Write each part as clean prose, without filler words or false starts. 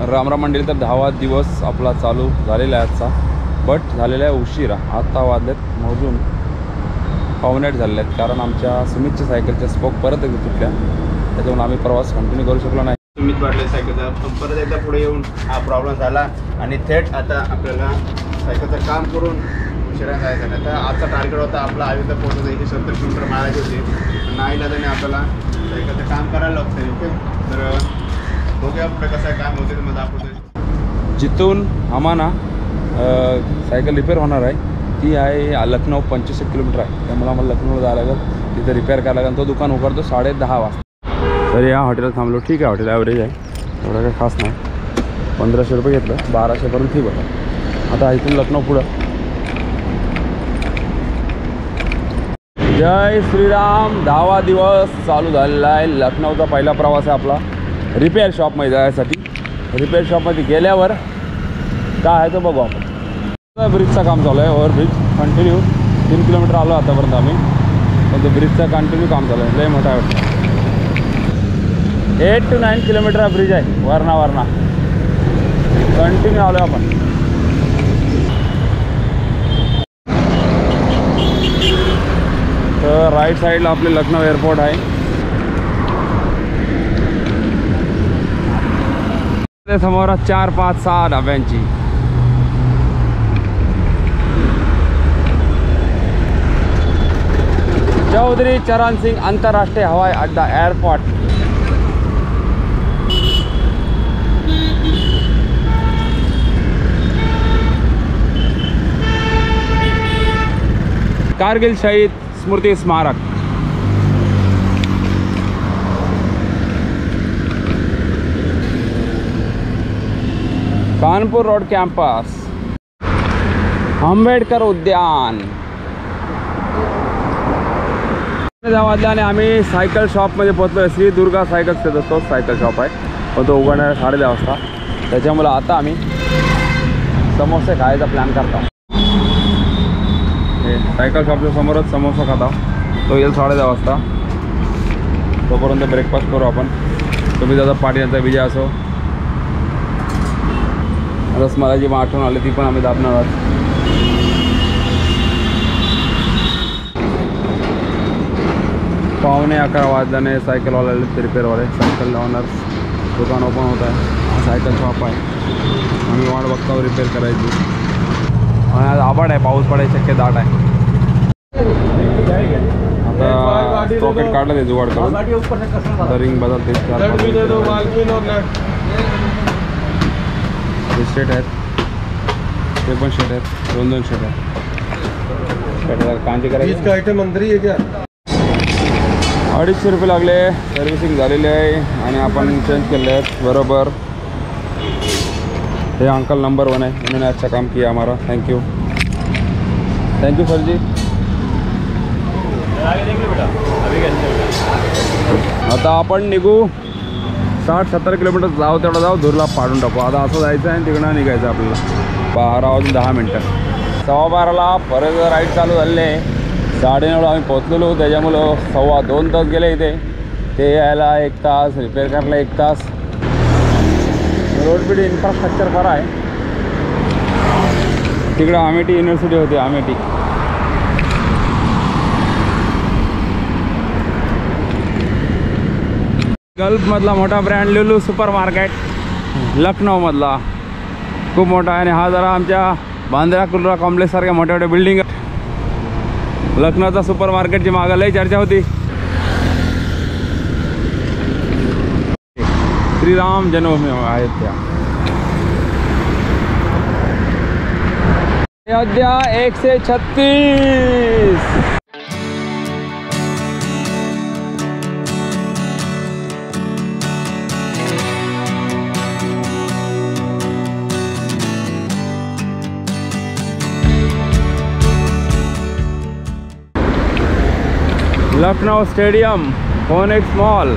रामराम मंडळी, तर 10वा दिवस आपला चालू झालेला आहे आजचा, बट झालेला आहे उशिरा. आता वाजलेत मोजून 8:15 झालेले आहेत, कारण आमच्या सुमितच्या सायकलच्या स्पोक परत एकदा तुटल्या, त्याच्यामुळे आम्ही प्रवास कंटिन्यू करू शकलो नाही. सुमित पाटले सायकलचा परत एकदा पुढे येऊन हा प्रॉब्लेम झाला आणि थेट आता आपल्याला सायकलचं काम करून उशिरा जायचं नाही. तर आजचा टार्गेट होता आपला अयोध्या पोहोचायचं, 170 किलोमीटर मारायची होती. नाही त्याने आपल्याला सायकलचं काम करायला लागतं. ओके, तर बघूया पुढे कसं आहे, काम होते मग आपण. जिथून आम्हाला सायकल रिपेअर होणार आहे ती आहे लखनौ, 25 किलोमीटर आहे. त्यामुळे आम्हाला लखनौला जायला लागेल, तिथे रिपेअर करायला लागेल. तो दुकान उघडतो 10:30 वाजता. तर या हॉटेलला थांबलो. ठीक आहे, हॉटेल ॲव्हरेज आहे, एवढं काही खास नाही. 1500 रुपये घेतलं, 1200पर्यंत ठीक होतं. आता इथून लखनौ पुढं. जय श्रीराम. 10वा दिवस चालू झालेला आहे. लखनौचा पहिला प्रवास आहे आपला रिपेअर शॉपमध्ये जायसाठी. रिपेअर शॉपमध्ये गेल्यावर काय आहे तो बघू आपण. ब्रिजचं काम चालू आहे, ओव्हरब्रिज कंटिन्यू 3 किलोमीटर आलो आतापर्यंत आम्ही, पण तो ब्रिजचं कंटिन्यू काम चालू आहे. लय मोठा आहे वाटतं, 8 to 9 किलोमीटर हा ब्रिज आहे. वरना कंटिन्यू आलो आपण. तर राईट साईडला आपले लखनौ एअरपोर्ट आहे. समोर 4, 5, 6 डब्यांची. चौधरी चरण सिंह अंतर्राष्ट्रीय हवाई अड्डा एयरपोर्ट. कारगिल शहीद स्मृति स्मारक. Kanpur road campus. आंबेडकर उद्यान. वाजल्याने आम्ही सायकल शॉपमध्ये पोहोचलो आहे. श्री दुर्गा सायकल सेंटर, तोच सायकल शॉप आहे, पण तो उघडणार 10:30 वाजता. त्याच्यामुळं आता आम्ही समोसे खायचा प्लॅन करतो. सायकल शॉपच्या समोरच समोसा खाता, तो येईल 10:30 वाजता. तोपर्यंत ब्रेकफास्ट करू आपण. तुम्ही दादा पाटील यांचा विजय असो. रसमलाईची आठवण आली, ती पण आम्ही दाबणार आहोत. 11:15 वाजल्याने सायकलवाले ते रिपेअरवाले सायकल ऑनर्स दुकान ओपन होत आहे. सायकल शॉप आहे, आम्ही वाट बघतो रिपेअर करायची. आणि आज आभाळ आहे, पाऊस पडायची शक्यता दाट आहे. आता पॉकेट काढलं ते जुगाड करून, आता रिंग बदलते. शेट आहेत, ते पण शेट आहेत, 2 शेट आहेत. कांची करायची आयटम अंदर आहे क्या. 250 रुपये लागले. सर्व्हिसिंग झालेली आहे आणि आपण चेंज केले आहेत बरोबर. हे अंकल नंबर 1 है, इन्होंने अच्छा काम किया हमारा. थैंक यू सर जी. आता आपण निघू 60-70 किलोमीटर जाऊ, तेवढं जाऊ, धुरला पाडून टाकू. आता असं जायचं आहे आणि तिकडं निघायचं आपल्याला. 12 वाजून 10 मिनटं. 12:15 परत राईड चालू झालेले आहे. 9:30 आम्ही पोचलेलो, त्याच्यामुळं 2.25 तास गेले इथे. ते यायला 1 तास, रिपेअर करायला 1 तास. रोड बीड इन्फ्रास्ट्रक्चर बरं आहे. तिकडं अमेठी युनिव्हर्सिटी होती, अमेठी. गल्फमधला मोठा ब्रँड लुलू सुपर मार्केट, लखनौमधला खूप मोठा आहे. आणि हा जरा आमच्या बांद्रा कुर्ला कॉम्प्लेक्ससारख्या मोठ्या मोठ्या बिल्डिंग. लखनौचा सुपर मार्केटची मागं लई चर्चा होती. श्रीराम जन्मभूमी Ayodhya. Ayodhya 136. Lucknow stadium, Phoenix mall.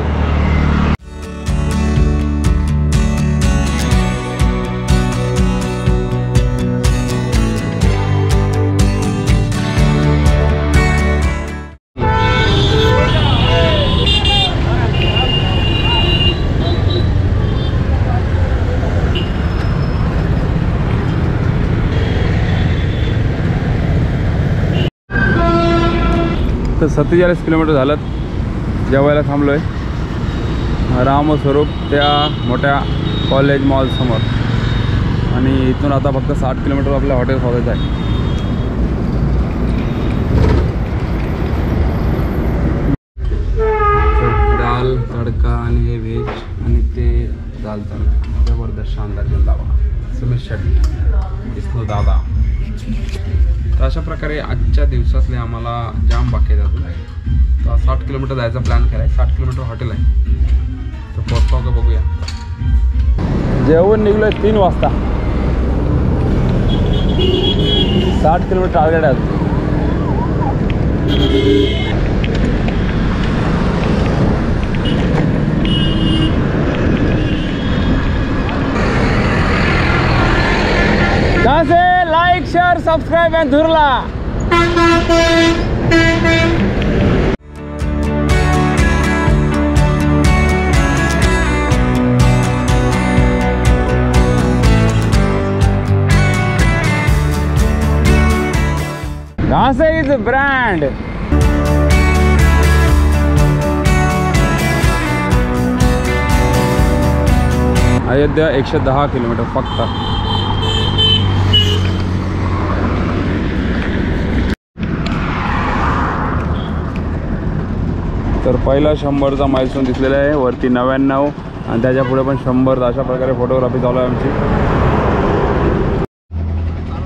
फक्त 47 किलोमीटर झालं जेवायला थांबलो आहे रामस्वरूप त्या मोठ्या कॉलेज मॉल समोर. आणि इथून आता फक्त 60 किलोमीटर आपल्या हॉटेल शोधायचं आहे. दाल तडका आणि हे व्हेज आणि ते दाल तडका जबरदस्त शानदार जिंदाबाद. सुमित शेट्टी विष्णू दादा. तर अशा प्रकारे आजच्या दिवसातले आम्हाला जाम बाकी आहेत अजून. तर 60 किलोमीटर जायचा प्लॅन केला आहे. 60 किलोमीटर हॉटेल आहे. तर पोहोचतो का बघूया. जेवण निघलो आहे 3 वाजता. 60 किलोमीटर टार्गेट आहे. कहाँ से लाइक शेयर सब्सक्राइब एंड धुरला. कहाँ से इज ब्रांड. अयोध्या 110 किलोमीटर फक्त. तर पहिला 100चा माइलस्टोन दिसलेला आहे. वरती 99 आणि त्याच्या पुढे पण 100. अशा प्रकारे फोटोग्राफी चालू आहे आमची.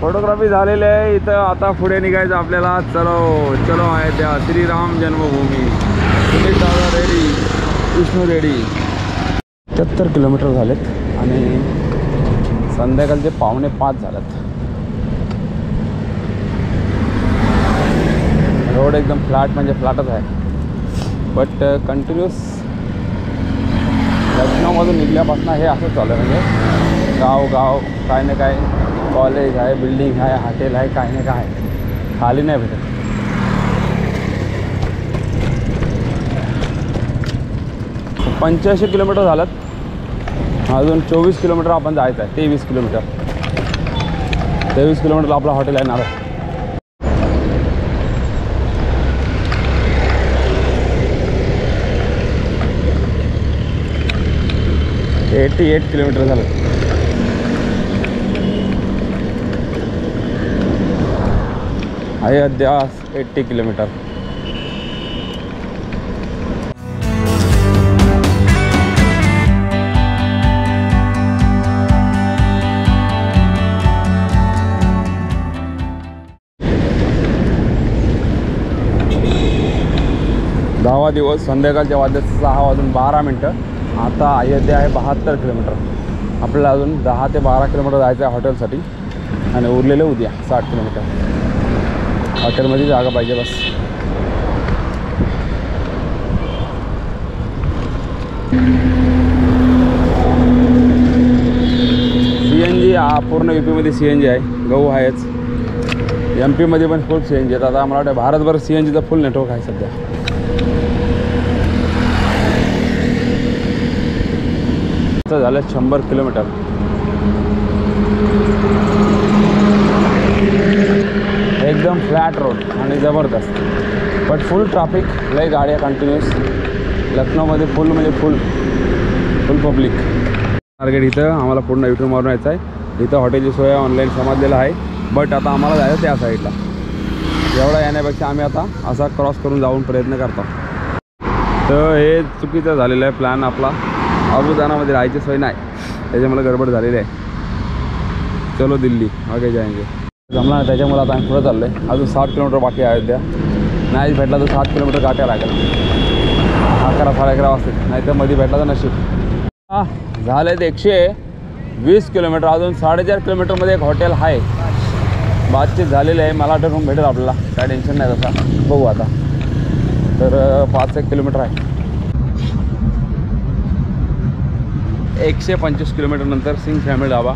फोटोग्राफी झालेली आहे. इथं आता पुढे निघायचं आपल्याला. चलो चलो आहे त्या श्रीराम जन्मभूमी. सुमित दादा रेडी, विष्णू रेडी. 73 किलोमीटर झालेत आणि संध्याकाळचे 4:45 झालेत. रोड एकदम फ्लॅट म्हणजे फ्लॅटच आहे. बट कंटिन्यूस लखनौमधून निघल्यापासून हे असं चालू आहे. म्हणजे गाव काय ना काय कॉलेज आहे, बिल्डिंग आहे, हॉटेल आहे, काय ना काय आहे. खाली नाही भेटत. तर 85 किलोमीटर झालं. अजून 24 किलोमीटर आपण जायचं आहे. 23 किलोमीटर. 23 किलोमीटरला आपला हॉटेल आहे नारळ. $88 किलोमीटर झालं. अयोध्या 80 किलोमीटर. दहावा दिवस. संध्याकाळच्या वाजले 6:12. आता अयोध्या आहे 72 किलोमीटर. आपल्याला अजून 10 ते 12 किलोमीटर जायचं आहे हॉटेलसाठी. आणि उरलेले उद्या 60 किलोमीटर. हॉटेलमध्ये जागा पाहिजे बस. CNG पूर्ण UP मध्ये CNG आहे. गहू आहेच. MP मध्ये पण फुल CNG आहेत. आता मला वाटतं भारतभर CNGचं फुल नेटवर्क आहे सध्या. झालं 100 किलोमीटर. एकदम फ्लॅट रोड आणि जबरदस्त. But full traffic. लय गाड्या कंटिन्यूस. लखनौमध्ये फुल म्हणजे फुल पब्लिक. टार्गेट इथं आम्हाला पूर्ण युटर्न मारून यायचं आहे. इथं हॉटेलची सोय ऑनलाईन समजलेलं आहे. बट आता आम्हाला जायचं त्या साईडला. एवढा येण्यापेक्षा आम्ही आता असा क्रॉस करून जाऊन प्रयत्न करतो. तर हे चुकीचं झालेलं आहे प्लॅन आपला. अबुदानामध्ये राहायची सोय नाही, त्याच्यामुळे गडबड झालेली आहे. चलो दिल्ली आगे जाएंगे. जमला नाही त्याच्यामुळे आता आम्ही पुढे चाललो आहे. अजून 60 किलोमीटर बाकी आहे अयोध्या. नाही भेटला तर 7 किलोमीटर गाठ्या लागेल. 11 साडे 11 वाजतील. नाही तर मध्ये भेटला तर नशीब. झाले ते 120 किलोमीटर. अजून 4.5 किलोमीटरमध्ये एक हॉटेल आहे. बातचीत झालेली आहे. मला वाटतं रूम भेटेल आपल्याला. काय टेन्शन नाही तसा. बघू आता. तर 5-1 किलोमीटर आहे. 125 किलोमीटर नंतर सिंग फॅमिली ढाबा.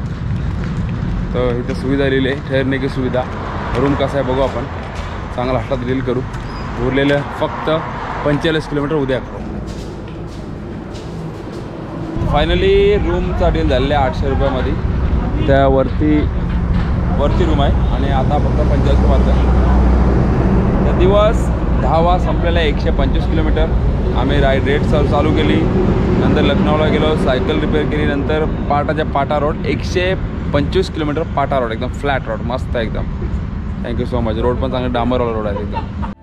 तर इथं सुविधा दिलेली आहे ठहरणे की सुविधा. रूम कसा आहे बघू आपण. चांगला हटात रील करू. उरलेलं फक्त 45 किलोमीटर उद्या करू. फायनली रूमचा डील झालेला आहे 800 रुपयामध्ये. त्यावरती रूम आहे आणि आता फक्त 45 रुपयाचा. तर दिवस 10वा संपलेला आहे 125 किलोमीटर. आम्ही रेट चालू केली, नंतर लखनौला गेलो, सायकल रिपेअर केली, नंतर पाटाच्या पाटा रोड 125 किलोमीटर पाटा रोड एकदम फ्लॅट रोड मस्त आहे एकदम. Thank you so much. रोड पण चांगले डांबरवाला रोड आहे एकदम.